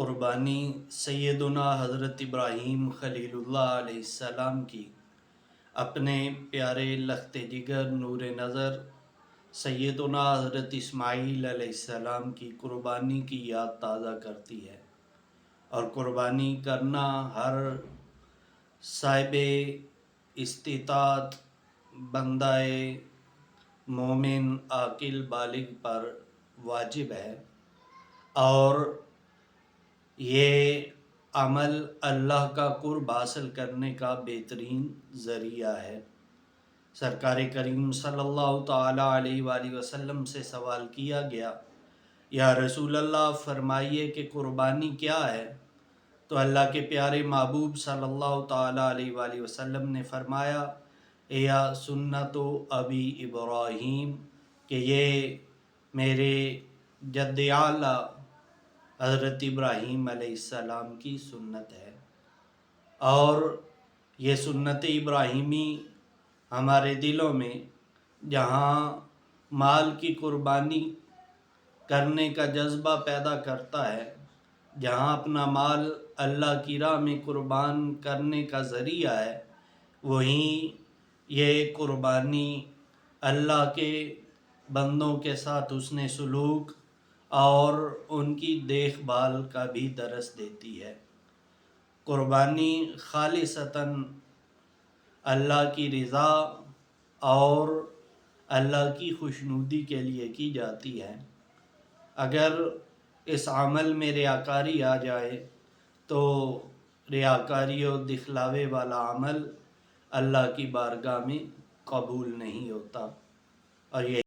قربانی سیدنا حضرت ابراہیم خلیل اللہ علیہ السلام کی اپنے پیارے لخت جگر نور نظر سیدنا حضرت اسماعیل علیہ السلام کی قربانی کی یاد تازہ کرتی ہے، اور قربانی کرنا ہر صاحب استطاعت بندہ مومن عاقل بالغ پر واجب ہے، اور یہ عمل اللہ کا قرب حاصل کرنے کا بہترین ذریعہ ہے۔ سرکار کریم صلی اللہ تعالیٰ علیہ وآلہ وسلم سے سوال کیا گیا، یا رسول اللہ فرمائیے کہ قربانی کیا ہے؟ تو اللہ کے پیارے محبوب صلی اللہ تعالیٰ علیہ وآلہ وسلم نے فرمایا، یا سنت ابی ابراہیم، کہ یہ میرے جد اعلیٰ حضرت ابراہیم علیہ السلام کی سنت ہے، اور یہ سنت ابراہیمی ہمارے دلوں میں جہاں مال کی قربانی کرنے کا جذبہ پیدا کرتا ہے، جہاں اپنا مال اللہ کی راہ میں قربان کرنے کا ذریعہ ہے، وہیں یہ قربانی اللہ کے بندوں کے ساتھ حسن سلوک اور ان کی دیکھ بھال کا بھی درس دیتی ہے۔ قربانی خالصتاً اللہ کی رضا اور اللہ کی خوشنودی کے لیے کی جاتی ہے۔ اگر اس عمل میں ریاکاری آ جائے تو ریاکاری و دکھلاوے والا عمل اللہ کی بارگاہ میں قبول نہیں ہوتا، اور یہ